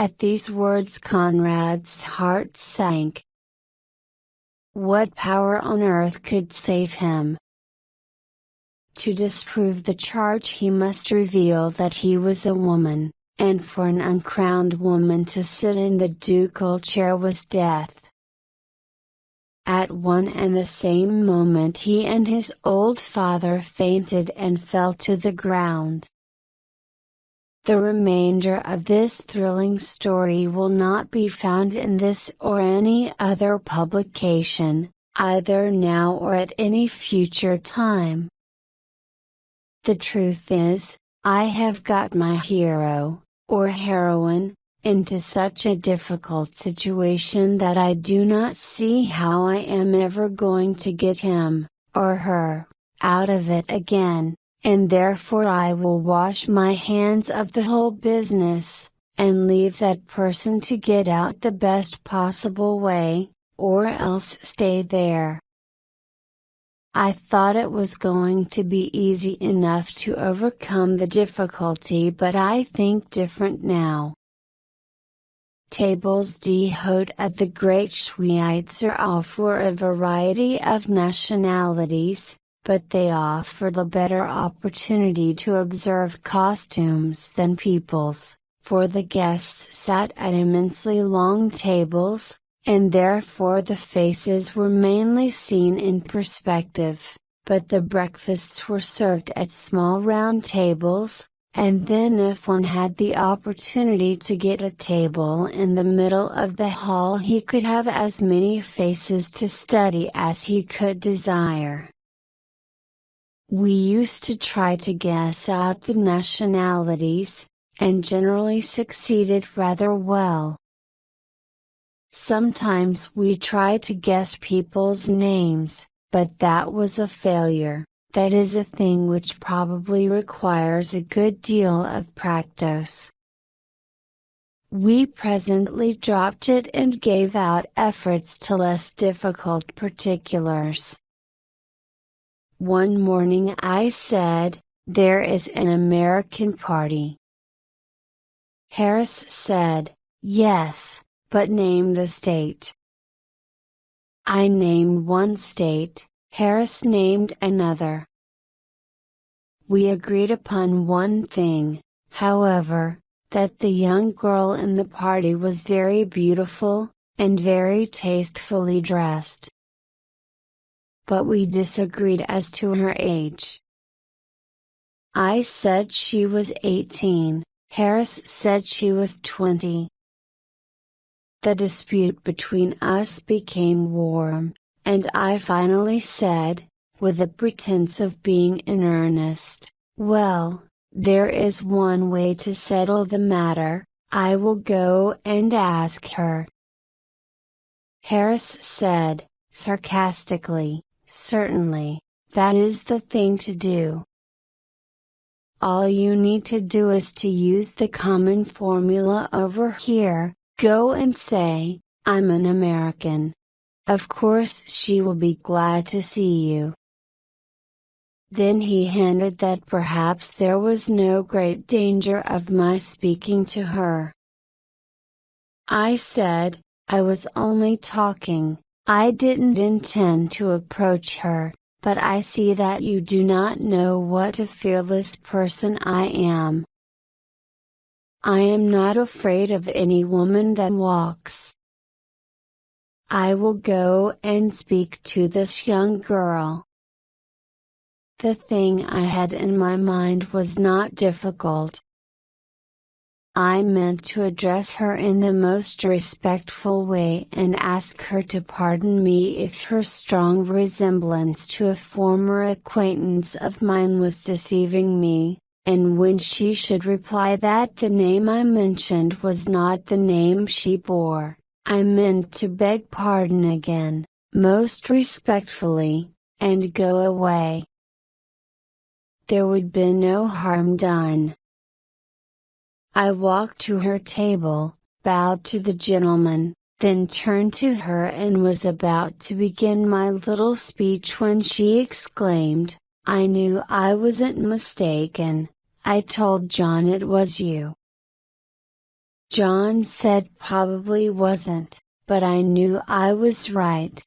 At these words Conrad's heart sank. What power on earth could save him? To disprove the charge he must reveal that he was a woman, and for an uncrowned woman to sit in the ducal chair was death. At one and the same moment he and his old father fainted and fell to the ground. The remainder of this thrilling story will not be found in this or any other publication, either now or at any future time. The truth is, I have got my hero, or heroine, into such a difficult situation that I do not see how I am ever going to get him, or her, out of it again, and therefore I will wash my hands of the whole business, and leave that person to get out the best possible way, or else stay there. I thought it was going to be easy enough to overcome the difficulty, but I think different now. Tables d'hôte at the Great Schweizer offer a variety of nationalities, but they offered a better opportunity to observe costumes than people's, for the guests sat at immensely long tables, and therefore the faces were mainly seen in perspective, but the breakfasts were served at small round tables, and then if one had the opportunity to get a table in the middle of the hall he could have as many faces to study as he could desire. We used to try to guess out the nationalities, and generally succeeded rather well. Sometimes we tried to guess people's names, but that was a failure. That is a thing which probably requires a good deal of practice. We presently dropped it and gave out efforts to less difficult particulars. One morning I said, "There is an American party." Harris said, "Yes, but name the state." I named one state, Harris named another. We agreed upon one thing, however, that the young girl in the party was very beautiful, and very tastefully dressed. But we disagreed as to her age. I said she was 18, Harris said she was 20. The dispute between us became warm, and I finally said, with a pretense of being in earnest, "Well, there is one way to settle the matter, I will go and ask her." Harris said, sarcastically, "Certainly, that is the thing to do. All you need to do is to use the common formula over here, go and say, 'I'm an American.' Of course she will be glad to see you." Then he hinted that perhaps there was no great danger of my speaking to her. I said, "I was only talking, I didn't intend to approach her, but I see that you do not know what a fearless person I am. I am not afraid of any woman that walks. I will go and speak to this young girl." The thing I had in my mind was not difficult. I meant to address her in the most respectful way and ask her to pardon me if her strong resemblance to a former acquaintance of mine was deceiving me, and when she should reply that the name I mentioned was not the name she bore, I meant to beg pardon again, most respectfully, and go away. There would be no harm done. I walked to her table, bowed to the gentleman, then turned to her and was about to begin my little speech when she exclaimed, "I knew I wasn't mistaken, I told John it was you." John said probably wasn't, but I knew I was right.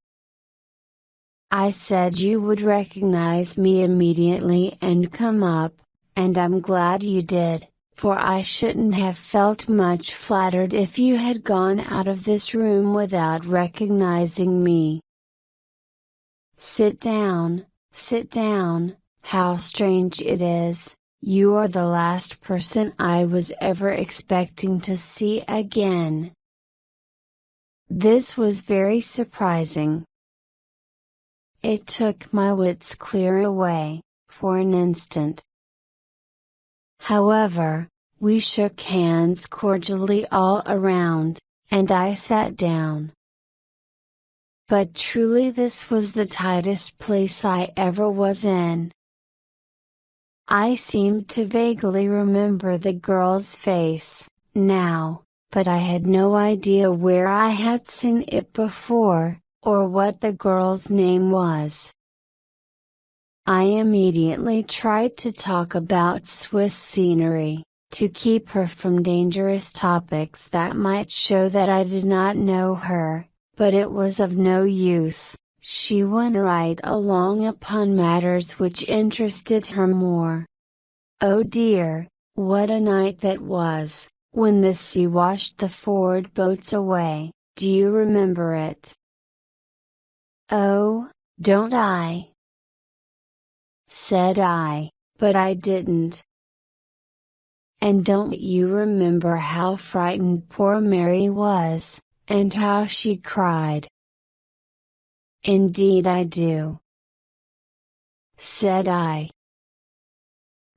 I said you would recognize me immediately and come up, and I'm glad you did, for I shouldn't have felt much flattered if you had gone out of this room without recognizing me. Sit down, how strange it is, you are the last person I was ever expecting to see again. This was very surprising. It took my wits clear away, for an instant. However, we shook hands cordially all around, and I sat down. But truly this was the tightest place I ever was in. I seemed to vaguely remember the girl's face, now, but I had no idea where I had seen it before, or what the girl's name was. I immediately tried to talk about Swiss scenery, to keep her from dangerous topics that might show that I did not know her, but it was of no use. She went right along upon matters which interested her more. Oh dear, what a night that was, when the sea washed the Ford boats away, do you remember it? Oh, don't I? Said I, but I didn't. And don't you remember how frightened poor Mary was, and how she cried? Indeed I do. Said I.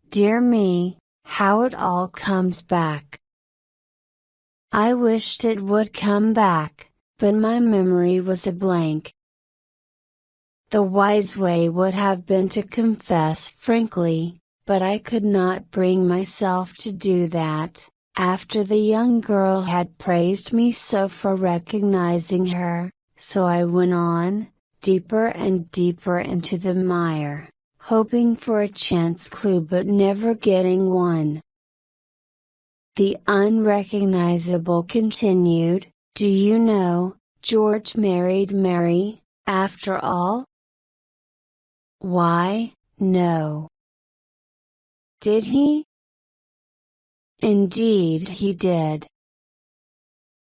Dear me, how it all comes back. I wished it would come back, but my memory was a blank. The wise way would have been to confess frankly, but I could not bring myself to do that, after the young girl had praised me so for recognizing her, so I went on, deeper and deeper into the mire, hoping for a chance clue but never getting one. The unrecognizable continued, do you know, George married Mary, after all? Why, no. Did he? Indeed he did.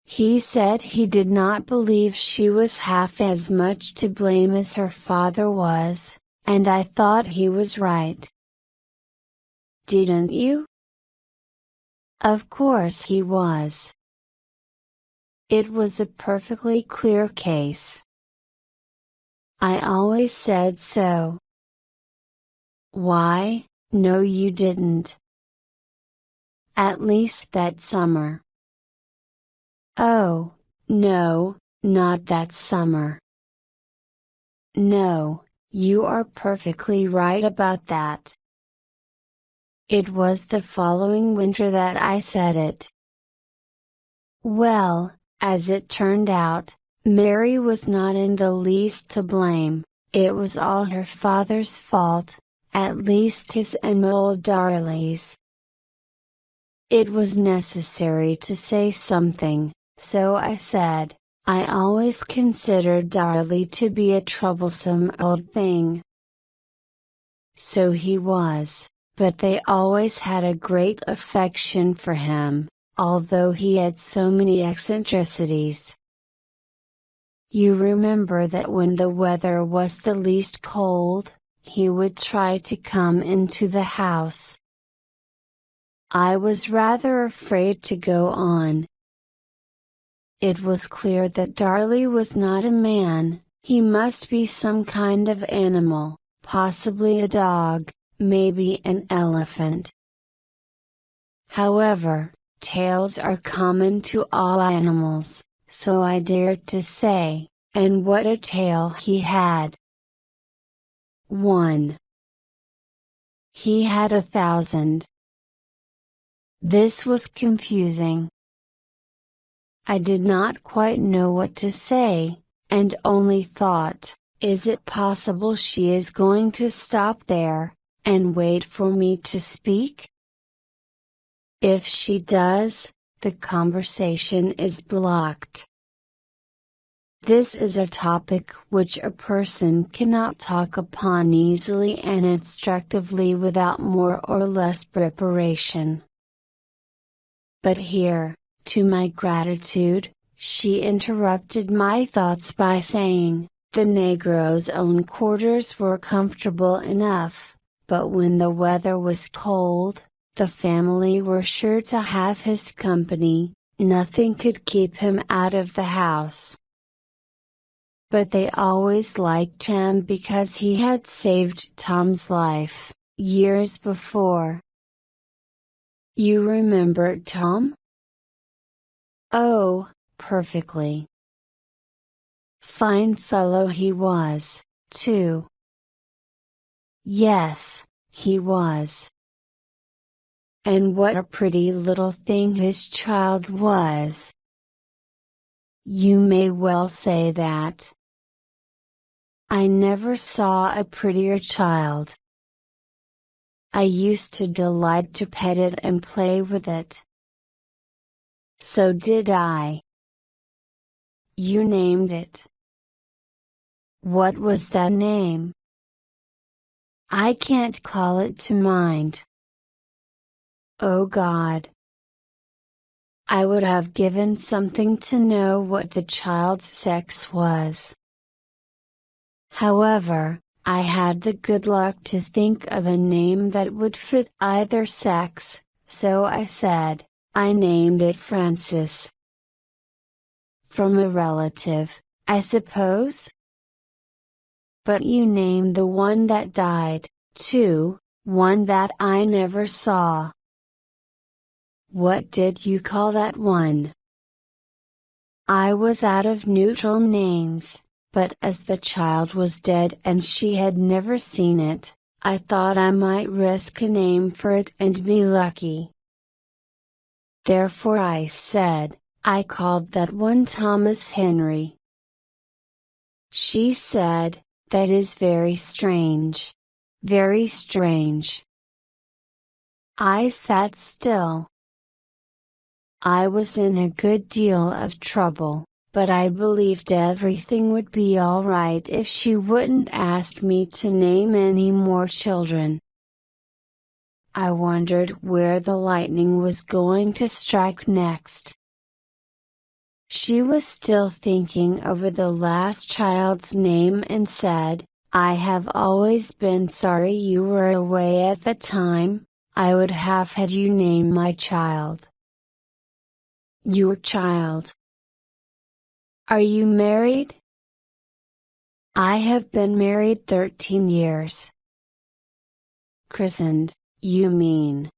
He said he did not believe she was half as much to blame as her father was, and I thought he was right. Didn't you? Of course he was. It was a perfectly clear case. I always said so. Why, no you didn't. At least that summer. Oh, no, not that summer. No, you are perfectly right about that. It was the following winter that I said it. Well, as it turned out, Mary was not in the least to blame, it was all her father's fault, at least his and old Darley's. It was necessary to say something, so I said, I always considered Darley to be a troublesome old thing. So he was, but they always had a great affection for him, although he had so many eccentricities. You remember that when the weather was the least cold, he would try to come into the house. I was rather afraid to go on. It was clear that Darley was not a man, he must be some kind of animal, possibly a dog, maybe an elephant. However, tails are common to all animals, so I dared to say, and what a tail he had. 1. He had 1,000. This was confusing. I did not quite know what to say, and only thought, is it possible she is going to stop there, and wait for me to speak? If she does, the conversation is blocked. This is a topic which a person cannot talk upon easily and instructively without more or less preparation. But here, to my gratitude, she interrupted my thoughts by saying, the Negro's own quarters were comfortable enough, but when the weather was cold, the family were sure to have his company, nothing could keep him out of the house. But they always liked him because he had saved Tom's life, years before. You remember Tom? Oh, perfectly. Fine fellow he was, too. Yes, he was. And what a pretty little thing his child was. You may well say that. I never saw a prettier child. I used to delight to pet it and play with it. So did I. You named it. What was that name? I can't call it to mind. Oh God. I would have given something to know what the child's sex was. However, I had the good luck to think of a name that would fit either sex, so I said, I named it Francis. From a relative, I suppose? But you named the one that died, too, one that I never saw. What did you call that one? I was out of neutral names, but as the child was dead and she had never seen it, I thought I might risk a name for it and be lucky. Therefore I said, I called that one Thomas Henry. She said, that is very strange. Very strange. I sat still. I was in a good deal of trouble, but I believed everything would be all right if she wouldn't ask me to name any more children. I wondered where the lightning was going to strike next. She was still thinking over the last child's name and said, I have always been sorry you were away at the time, I would have had you name my child. Your child. Are you married? I have been married 13 years. Christened, you mean?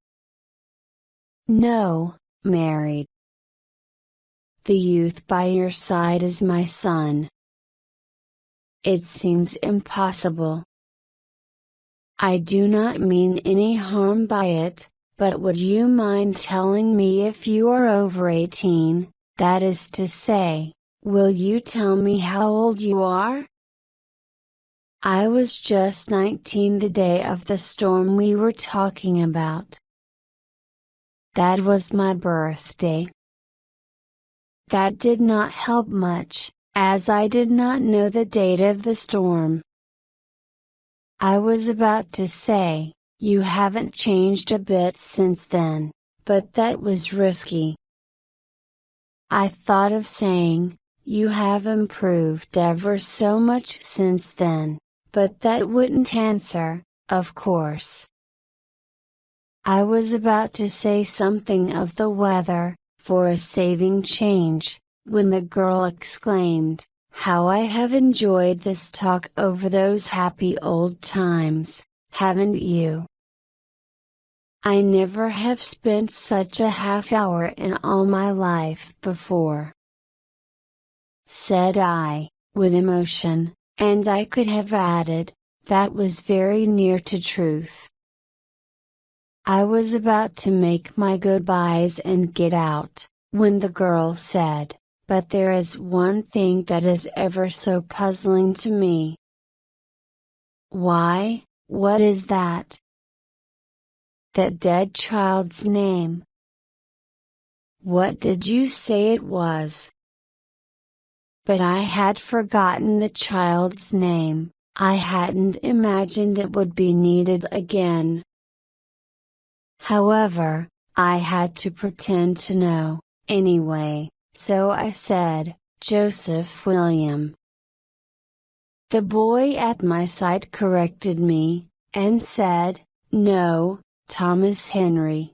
No, married. The youth by your side is my son. It seems impossible. I do not mean any harm by it, but would you mind telling me if you are over 18, that is to say, will you tell me how old you are? I was just 19 the day of the storm we were talking about. That was my birthday. That did not help much, as I did not know the date of the storm. I was about to say, you haven't changed a bit since then, but that was risky. I thought of saying, you have improved ever so much since then, but that wouldn't answer, of course. I was about to say something of the weather, for a saving change, when the girl exclaimed, how I have enjoyed this talk over those happy old times, haven't you? I never have spent such a half hour in all my life before. Said I, with emotion, and I could have added, that was very near to truth. I was about to make my goodbyes and get out, when the girl said, but there is one thing that is ever so puzzling to me. Why, what is that? That dead child's name. What did you say it was? But I had forgotten the child's name. I hadn't imagined it would be needed again. However, I had to pretend to know, anyway, so I said, Joseph William. The boy at my side corrected me, and said, no, Thomas Henry.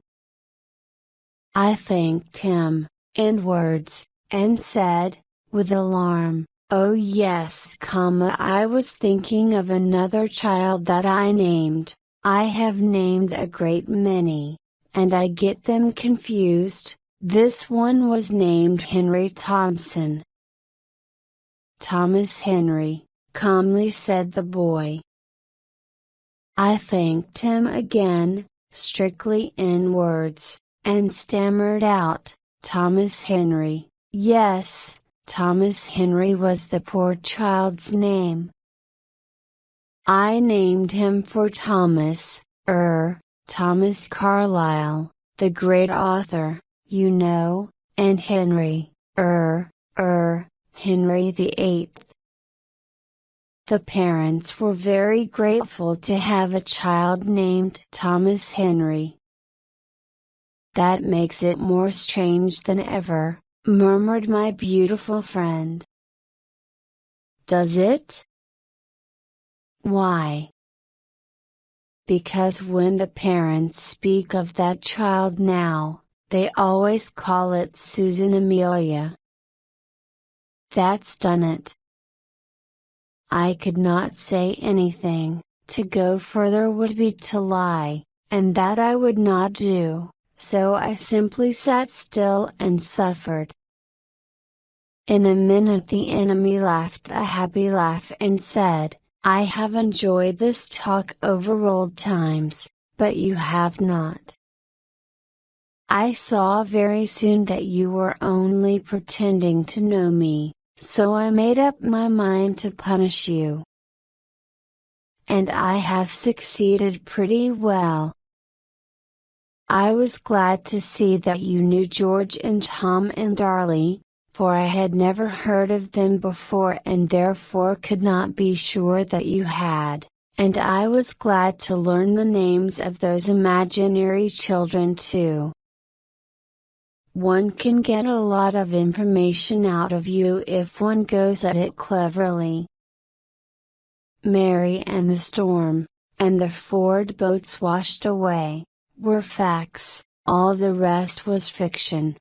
I thanked him, in words, and said, with alarm, oh yes, I was thinking of another child that I named. I have named a great many, and I get them confused. This one was named Henry Thompson. Thomas Henry, calmly said the boy. I thanked him again, strictly in words, and stammered out, Thomas Henry. Yes, Thomas Henry was the poor child's name. I named him for Thomas Carlyle, the great author, you know, and Henry, Henry VIII. The parents were very grateful to have a child named Thomas Henry. That makes it more strange than ever, murmured my beautiful friend. Does it? Why? Because when the parents speak of that child now, they always call it Susan Amelia. That's done it. I could not say anything. To go further would be to lie, and that I would not do, so I simply sat still and suffered. In a minute the enemy laughed a happy laugh and said, I have enjoyed this talk over old times, but you have not. I saw very soon that you were only pretending to know me, so I made up my mind to punish you. And I have succeeded pretty well. I was glad to see that you knew George and Tom and Darlie, for I had never heard of them before and therefore could not be sure that you had, and I was glad to learn the names of those imaginary children too. One can get a lot of information out of you if one goes at it cleverly. Mary and the storm, and the Ford boats washed away, were facts, all the rest was fiction.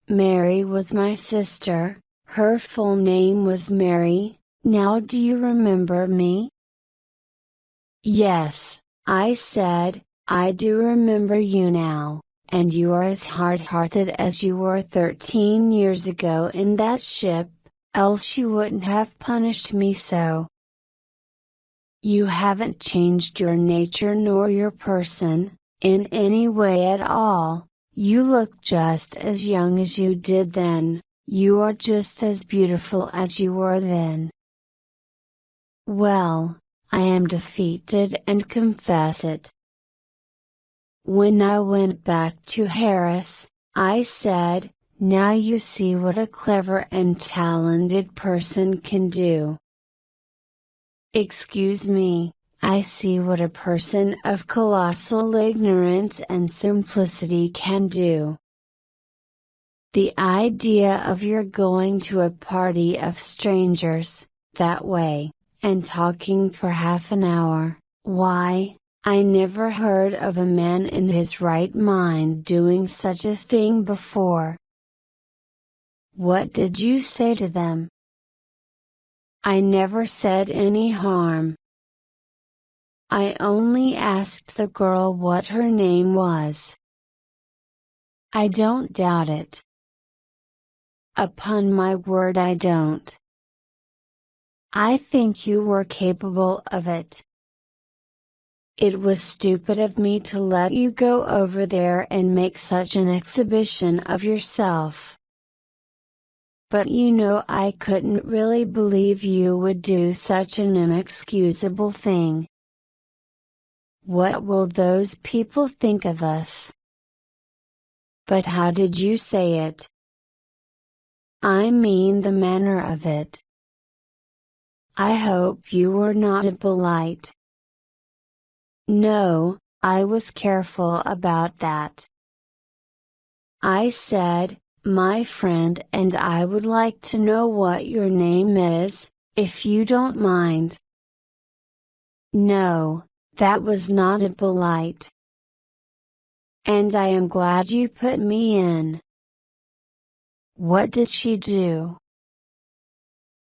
Mary was my sister, her full name was Mary. Now do you remember me? Yes, I said, I do remember you now, and you are as hard-hearted as you were 13 years ago in that ship, else you wouldn't have punished me so. You haven't changed your nature nor your person, in any way at all. You look just as young as you did then, you are just as beautiful as you were then. Well, I am defeated and confess it. When I went back to Harris, I said, now you see what a clever and talented person can do. Excuse me, I see what a person of colossal ignorance and simplicity can do. The idea of your going to a party of strangers, that way, and talking for half an hour, why, I never heard of a man in his right mind doing such a thing before. What did you say to them? I never said any harm. I only asked the girl what her name was. I don't doubt it. Upon my word I don't. I think you were capable of it. It was stupid of me to let you go over there and make such an exhibition of yourself. But you know I couldn't really believe you would do such an inexcusable thing. What will those people think of us? But how did you say it? I mean the manner of it. I hope you were not impolite. No, I was careful about that. I said, my friend and I would like to know what your name is, if you don't mind. No, that was not impolite. And I am glad you put me in. What did she do?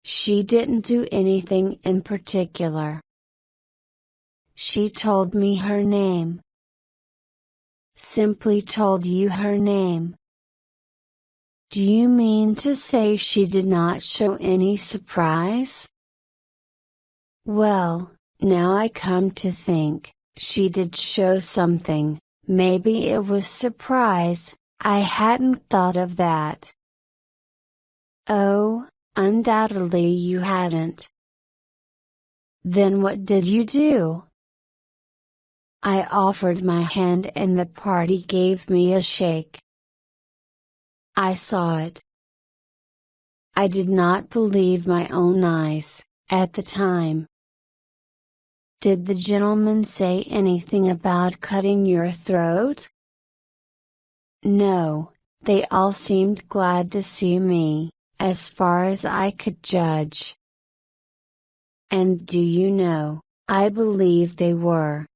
She didn't do anything in particular. She told me her name. Simply told you her name. Do you mean to say she did not show any surprise? Well, now I come to think, she did show something, maybe it was surprise, I hadn't thought of that. Oh, undoubtedly you hadn't. Then what did you do? I offered my hand and the party gave me a shake. I saw it. I did not believe my own eyes, at the time. Did the gentleman say anything about cutting your throat? No, they all seemed glad to see me, as far as I could judge. And do you know, I believe they were.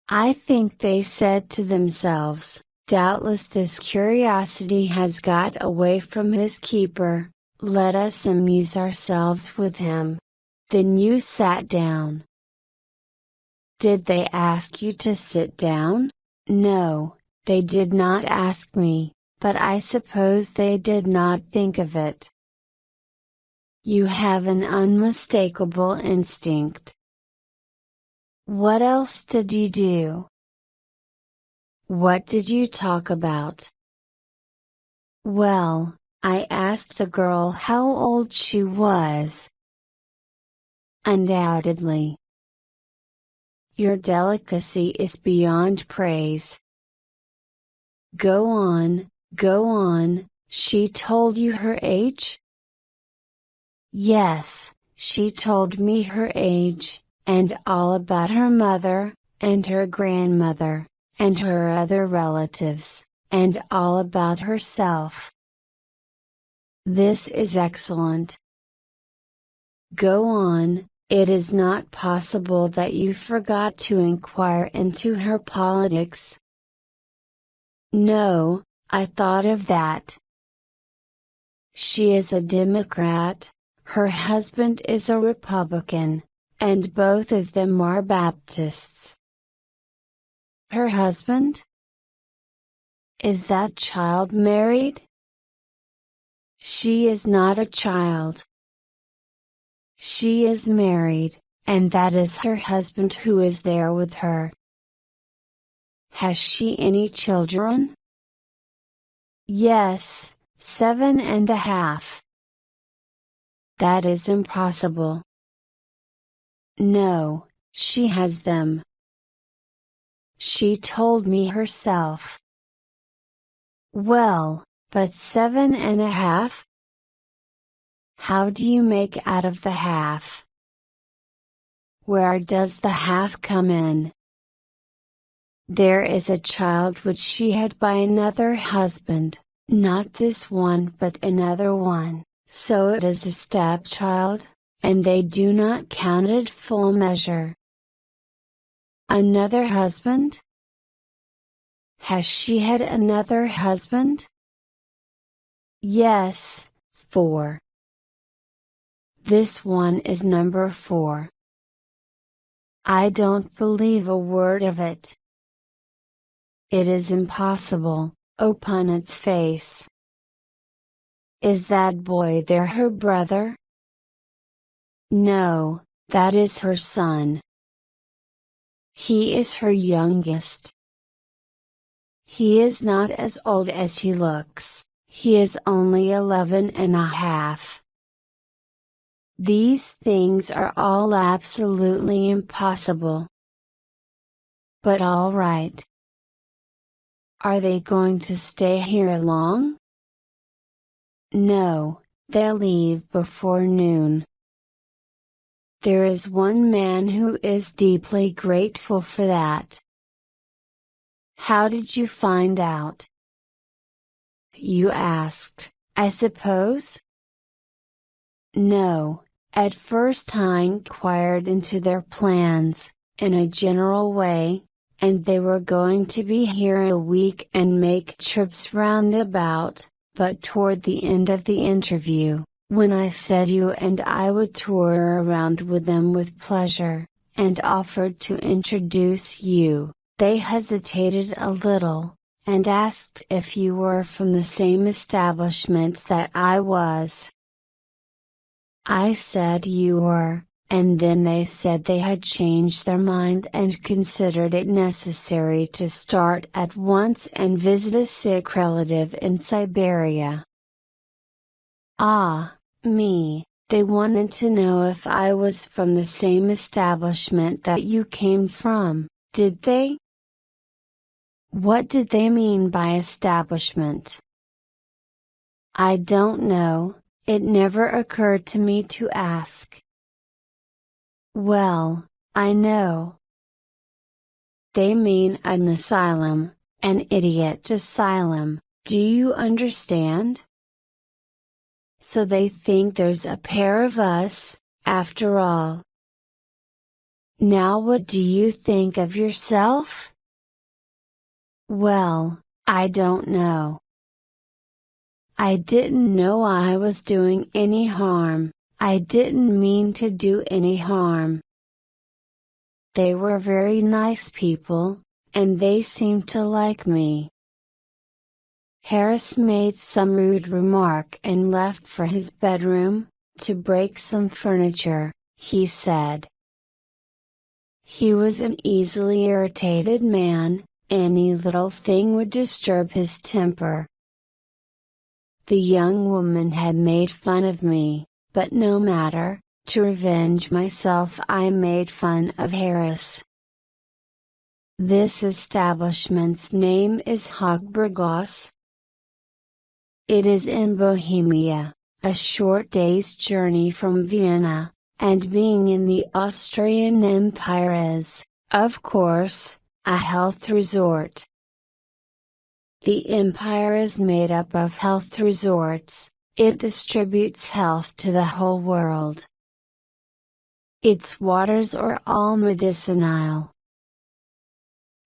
I think they said to themselves, doubtless this curiosity has got away from his keeper, let us amuse ourselves with him. Then you sat down. Did they ask you to sit down? No, they did not ask me, but I suppose they did not think of it. You have an unmistakable instinct. What else did you do? What did you talk about? Well, I asked the girl how old she was. Undoubtedly. Your delicacy is beyond praise. Go on, she told you her age? Yes, she told me her age, and all about her mother, and her grandmother, and her other relatives, and all about herself. This is excellent. Go on, it is not possible that you forgot to inquire into her politics. No, I thought of that. She is a Democrat, her husband is a Republican, and both of them are Baptists. Her husband? Is that child married? She is not a child. She is married, and that is her husband who is there with her. Has she any children? Yes, 7.5. That is impossible. No, she has them. She told me herself. Well, but 7.5? How do you make out of the half? Where does the half come in? There is a child which she had by another husband, not this one but another one, so it is a stepchild, and they do not count it full measure. Another husband? Has she had another husband? Yes, 4. This one is number 4. I don't believe a word of it. It is impossible, upon its face. Is that boy there her brother? No, that is her son. He is her youngest. He is not as old as he looks, he is only 11.5. These things are all absolutely impossible. But all right. Are they going to stay here long? No, they'll leave before noon. There is one man who is deeply grateful for that. How did you find out? You asked, I suppose? No, at first I inquired into their plans, in a general way, and they were going to be here a week and make trips round about, but toward the end of the interview, when I said you and I would tour around with them with pleasure, and offered to introduce you, they hesitated a little, and asked if you were from the same establishment that I was. I said you were, and then they said they had changed their mind and considered it necessary to start at once and visit a sick relative in Siberia. Ah, me, they wanted to know if I was from the same establishment that you came from, did they? What did they mean by establishment? I don't know, it never occurred to me to ask. Well, I know. They mean an asylum, an idiot asylum, do you understand? So they think there's a pair of us, after all. Now what do you think of yourself? Well, I don't know. I didn't know I was doing any harm, I didn't mean to do any harm. They were very nice people, and they seemed to like me. Harris made some rude remark and left for his bedroom, to break some furniture, he said. He was an easily irritated man, any little thing would disturb his temper. The young woman had made fun of me, but no matter, to revenge myself I made fun of Harris. This establishment's name is Hochberghaus. It is in Bohemia, a short day's journey from Vienna, and being in the Austrian Empire is, of course, a health resort. The empire is made up of health resorts, it distributes health to the whole world. Its waters are all medicinal.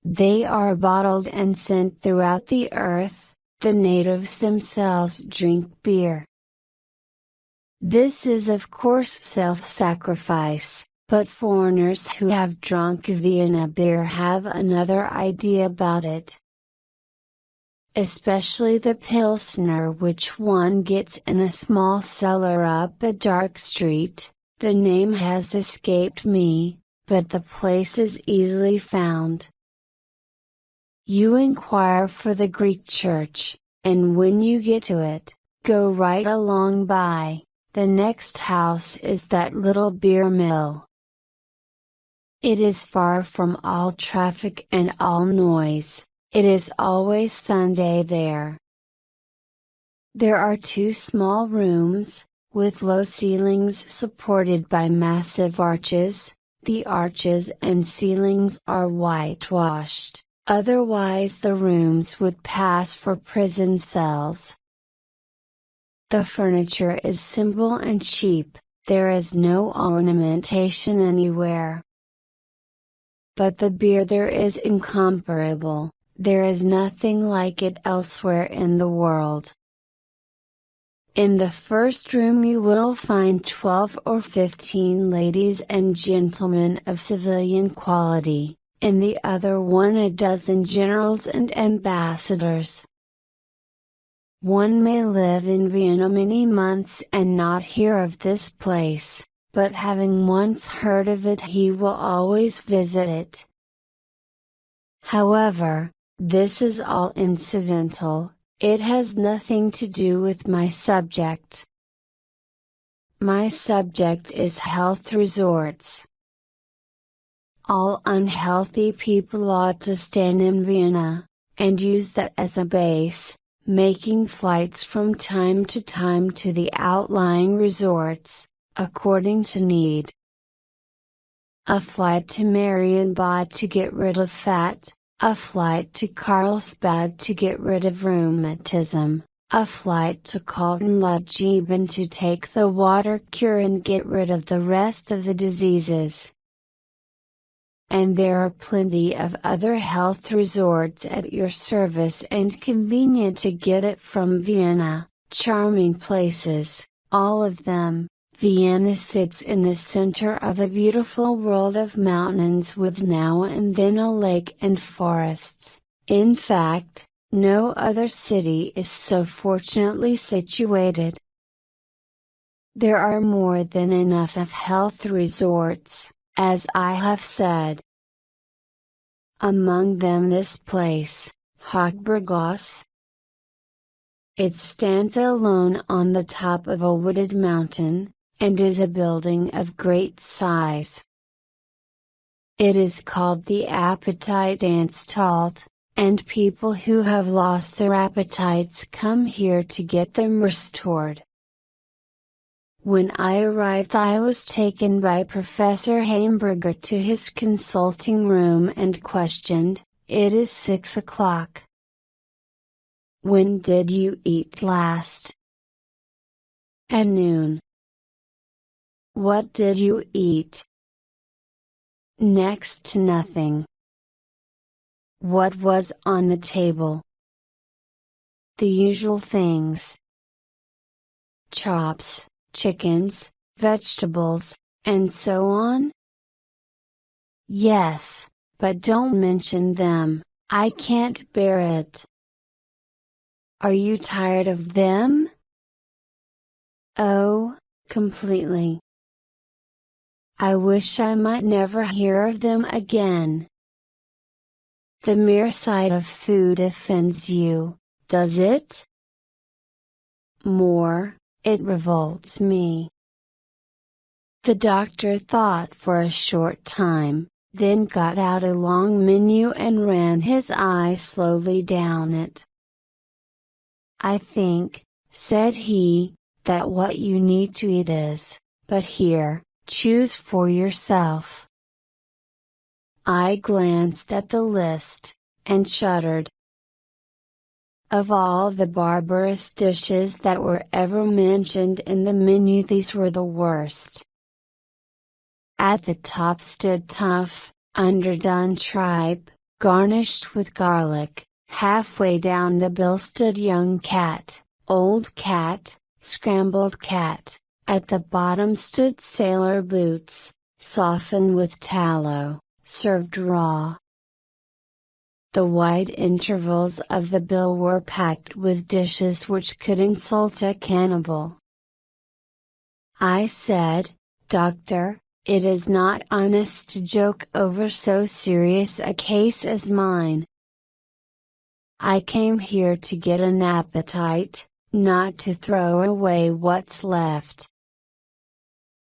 They are bottled and sent throughout the earth, the natives themselves drink beer. This is of course self-sacrifice, but foreigners who have drunk Vienna beer have another idea about it. Especially the Pilsner which one gets in a small cellar up a dark street, the name has escaped me, but the place is easily found. You inquire for the Greek church, and when you get to it, go right along by, the next house is that little beer mill. It is far from all traffic and all noise, it is always Sunday there. There are 2 small rooms, with low ceilings supported by massive arches, the arches and ceilings are whitewashed. Otherwise the rooms would pass for prison cells. The furniture is simple and cheap, there is no ornamentation anywhere. But the beer there is incomparable, there is nothing like it elsewhere in the world. In the first room you will find 12 or 15 ladies and gentlemen of civilian quality. In the other one a dozen generals and ambassadors. One may live in Vienna many months and not hear of this place, but having once heard of it he will always visit it. However, this is all incidental, it has nothing to do with my subject. My subject is health resorts. All unhealthy people ought to stand in Vienna, and use that as a base, making flights from time to time to the outlying resorts, according to need. A flight to Marienbad to get rid of fat, a flight to Carlsbad to get rid of rheumatism, a flight to Kaltenludgeben to take the water cure and get rid of the rest of the diseases. And there are plenty of other health resorts at your service and convenient to get it from Vienna, charming places, all of them. Vienna sits in the center of a beautiful world of mountains with now and then a lake and forests. In fact, no other city is so fortunately situated. There are more than enough of health resorts, as I have said. Among them this place, Hochberghaus. It stands alone on the top of a wooded mountain, and is a building of great size. It is called the Appetitanstalt, and people who have lost their appetites come here to get them restored. When I arrived I was taken by Professor Hamburger to his consulting room and questioned, "It is 6 o'clock. When did you eat last?" "At noon." "What did you eat?" "Next to nothing." "What was on the table?" "The usual things. Chops, chickens, vegetables, and so on?" "Yes, but don't mention them, I can't bear it." "Are you tired of them?" "Oh, completely. I wish I might never hear of them again." "The mere sight of food offends you, does it?" "More, it revolts me." The doctor thought for a short time, then got out a long menu and ran his eye slowly down it. "I think," said he, "that what you need to eat is, but here, choose for yourself." I glanced at the list, and shuddered. Of all the barbarous dishes that were ever mentioned in the menu these were the worst. At the top stood tough, underdone tripe, garnished with garlic, halfway down the bill stood young cat, old cat, scrambled cat, at the bottom stood sailor boots, softened with tallow, served raw. The wide intervals of the bill were packed with dishes which could insult a cannibal. I said, "Doctor, it is not honest to joke over so serious a case as mine. I came here to get an appetite, not to throw away what's left."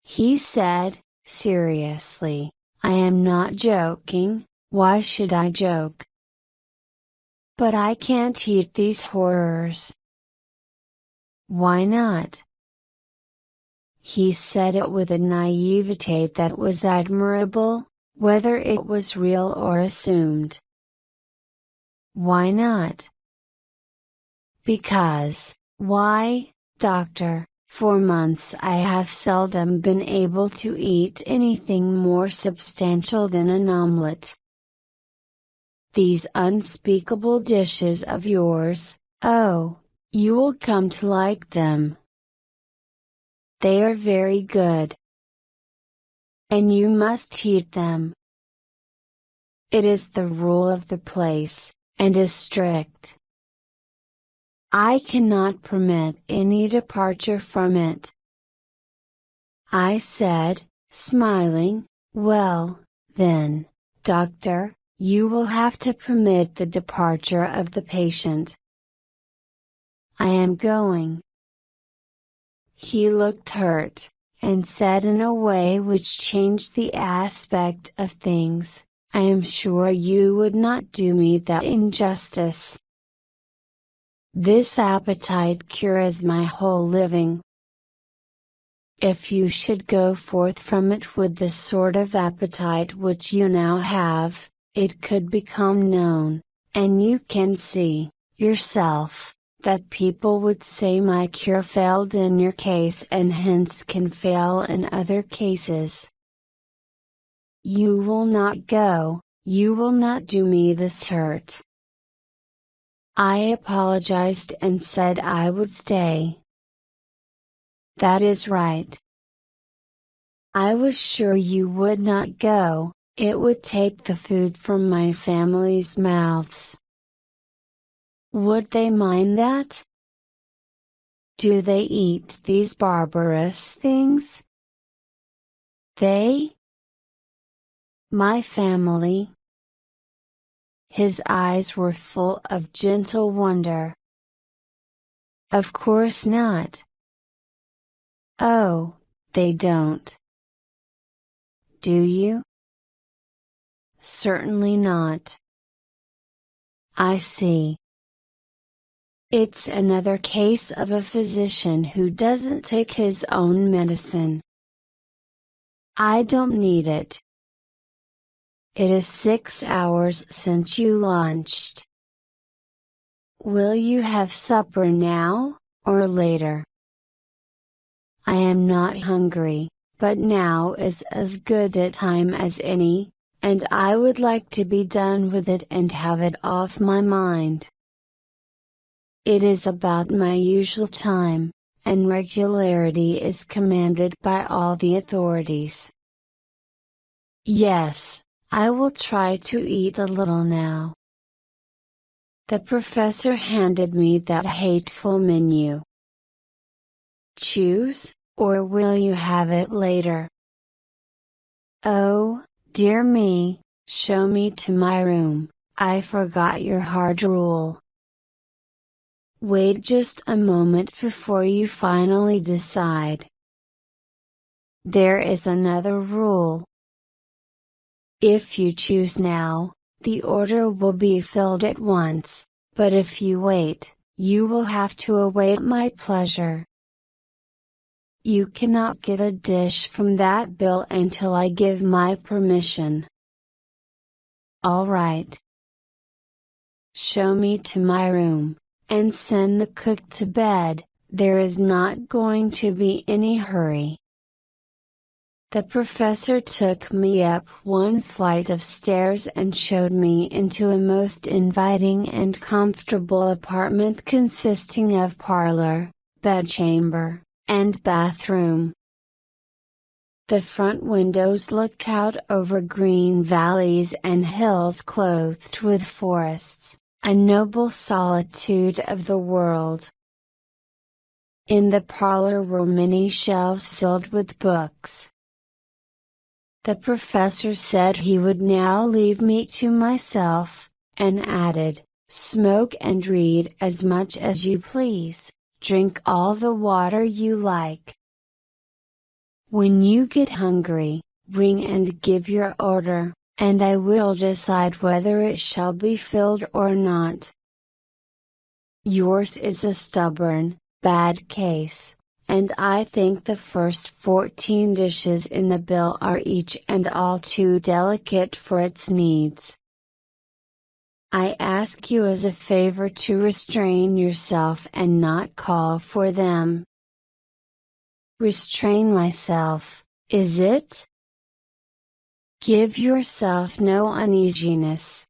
He said, seriously, "I am not joking, why should I joke? But I can't eat these horrors." "Why not?" He said it with a naivete that was admirable, whether it was real or assumed. "Why not?" "Because, why, doctor, for months I have seldom been able to eat anything more substantial than an omelette. These unspeakable dishes of yours, oh, you will come to like them. They are very good. And you must eat them. It is the rule of the place, and is strict. I cannot permit any departure from it." I said, smiling, "Well, then, doctor, you will have to permit the departure of the patient." "I am going." He looked hurt, and said in a way which changed the aspect of things, I am sure you would not do me that injustice. This appetite cures my whole living. If you should go forth from it with the sort of appetite which you now have, it could become known, and you can see, yourself, that people would say my cure failed in your case and hence can fail in other cases. You will not go, you will not do me this hurt. I apologized and said I would stay. That is right. I was sure you would not go, it would take the food from my family's mouths. Would they mind that? Do they eat these barbarous things? They? My family? His eyes were full of gentle wonder. Of course not. Oh, they don't. Do you? Certainly not. I see. It's another case of a physician who doesn't take his own medicine. I don't need it. It is 6 hours since you lunched. Will you have supper now, or later? I am not hungry, but now is as good a time as any, and I would like to be done with it and have it off my mind. It is about my usual time, and regularity is commanded by all the authorities. Yes, I will try to eat a little now. The professor handed me that hateful menu. Choose, or will you have it later? Oh, dear me, show me to my room, I forgot your hard rule. Wait just a moment before you finally decide. There is another rule. If you choose now, the order will be filled at once, but if you wait, you will have to await my pleasure. You cannot get a dish from that bill until I give my permission. All right. Show me to my room, and send the cook to bed, there is not going to be any hurry. The professor took me up one flight of stairs and showed me into a most inviting and comfortable apartment consisting of parlor, bedchamber, and bathroom. The front windows looked out over green valleys and hills clothed with forests, a noble solitude of the world. In the parlor were many shelves filled with books. The professor said he would now leave me to myself, and added, smoke and read as much as you please, drink all the water you like. When you get hungry, ring and give your order, and I will decide whether it shall be filled or not. Yours is a stubborn, bad case, and I think the first 14 dishes in the bill are each and all too delicate for its needs. I ask you as a favor to restrain yourself and not call for them. Restrain myself, is it? Give yourself no uneasiness.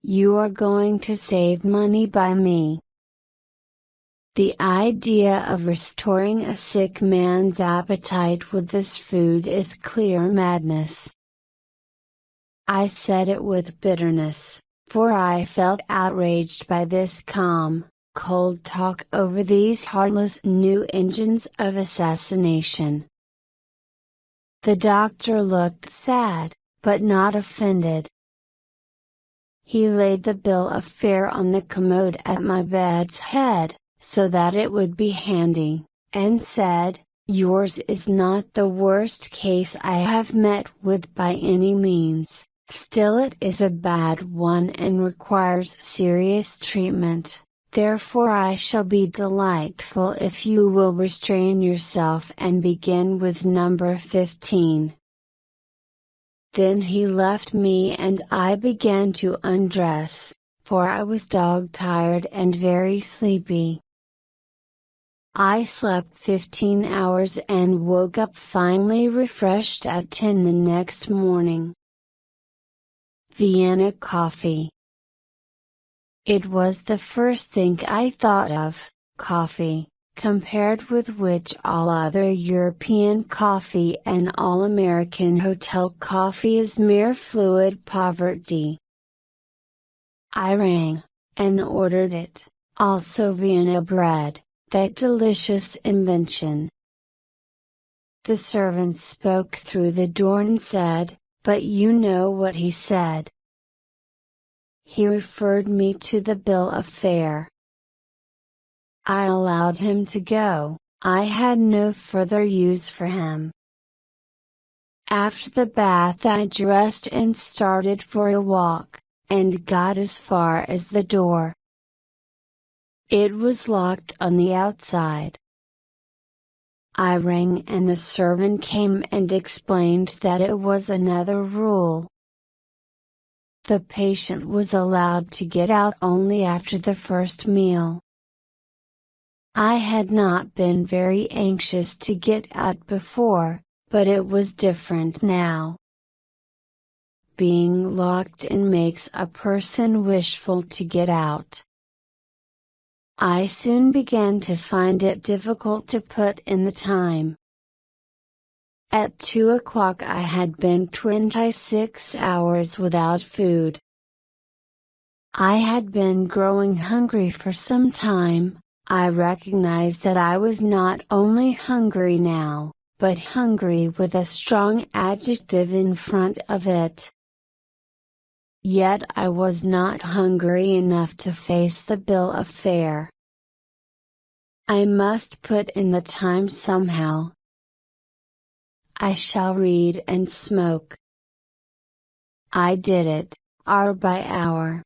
You are going to save money by me. The idea of restoring a sick man's appetite with this food is clear madness. I said it with bitterness, for I felt outraged by this calm, cold talk over these heartless new engines of assassination. The doctor looked sad, but not offended. He laid the bill of fare on the commode at my bed's head, so that it would be handy, and said, Yours is not the worst case I have met with by any means, still it is a bad one and requires serious treatment, therefore I shall be delightful if you will restrain yourself and begin with number 15. Then he left me and I began to undress, for I was dog-tired and very sleepy. I slept 15 hours and woke up finally refreshed at 10 the next morning. Vienna coffee. It was the first thing I thought of, coffee, compared with which all other European coffee and all American hotel coffee is mere fluid poverty. I rang, and ordered it, also Vienna bread, that delicious invention. The servant spoke through the door and said, but you know what he said. He referred me to the bill of fare. I allowed him to go, I had no further use for him. After the bath I dressed and started for a walk, and got as far as the door. It was locked on the outside. I rang and the servant came and explained that it was another rule. The patient was allowed to get out only after the first meal. I had not been very anxious to get out before, but it was different now. Being locked in makes a person wishful to get out. I soon began to find it difficult to put in the time. At 2 o'clock I had been 26 hours without food. I had been growing hungry for some time. I recognized that I was not only hungry now, but hungry with a strong adjective in front of it. Yet I was not hungry enough to face the bill of fare. I must put in the time somehow. I shall read and smoke. I did it, hour by hour.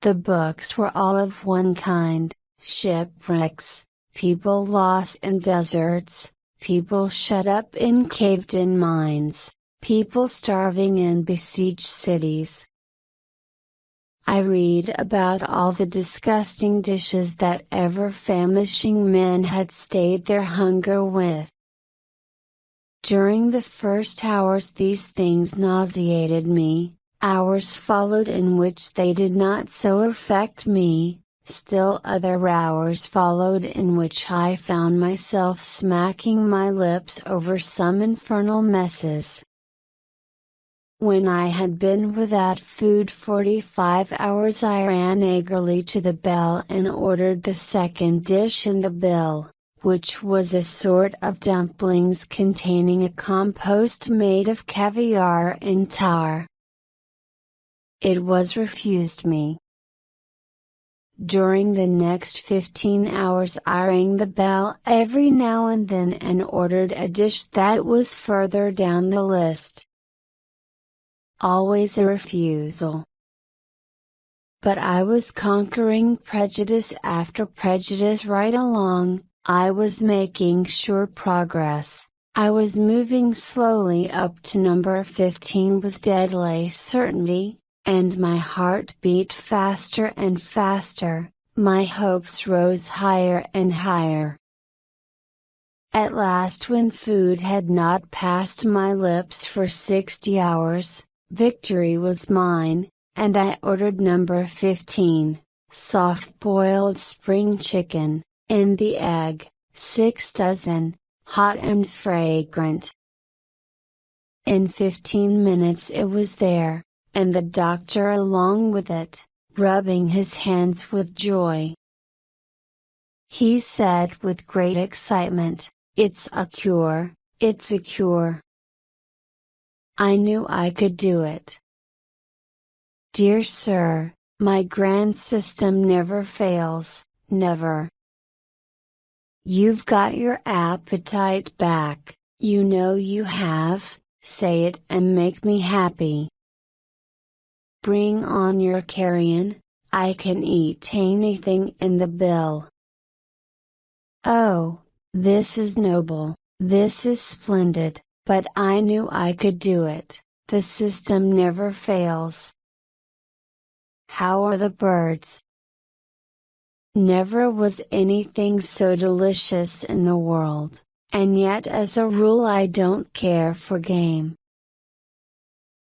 The books were all of one kind, shipwrecks, people lost in deserts, people shut up in caved-in mines, people starving in besieged cities. I read about all the disgusting dishes that ever famishing men had stayed their hunger with. During the first hours these things nauseated me, hours followed in which they did not so affect me, still other hours followed in which I found myself smacking my lips over some infernal messes. When I had been without food 45 hours I ran eagerly to the bell and ordered the second dish in the bill, which was a sort of dumplings containing a compost made of caviar and tar. It was refused me. During the next 15 hours I rang the bell every now and then and ordered a dish that was further down the list. Always a refusal. But I was conquering prejudice after prejudice right along, I was making sure progress, I was moving slowly up to number 15 with deadly certainty, and my heart beat faster and faster, my hopes rose higher and higher. At last when food had not passed my lips for 60 hours, victory was mine, and I ordered number 15, soft-boiled spring chicken, in the egg, 6 dozen, hot and fragrant. In 15 minutes it was there, and the doctor along with it, rubbing his hands with joy. He said with great excitement, "It's a cure, it's a cure." I knew I could do it. Dear sir, my grand system never fails, never. You've got your appetite back, you know you have, say it and make me happy. Bring on your carrion, I can eat anything in the bill. Oh, this is noble, this is splendid, but I knew I could do it, the system never fails. How are the birds? Never was anything so delicious in the world, and yet as a rule I don't care for game.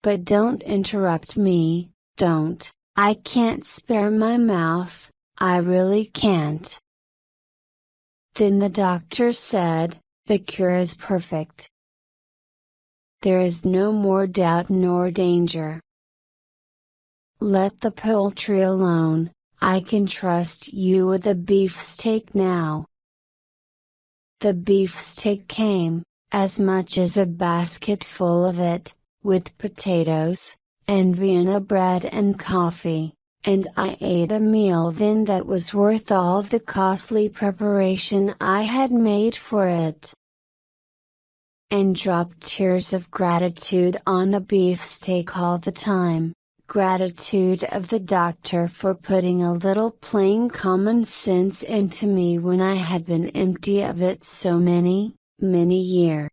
But don't interrupt me, don't, I can't spare my mouth, I really can't. Then the doctor said, the cure is perfect. There is no more doubt nor danger. Let the poultry alone, I can trust you with the beefsteak now. The beefsteak came, as much as a basket full of it, with potatoes, and Vienna bread and coffee, and I ate a meal then that was worth all the costly preparation I had made for it. And dropped tears of gratitude on the beefsteak all the time. Gratitude of the doctor for putting a little plain common sense into me when I had been empty of it so many, many years.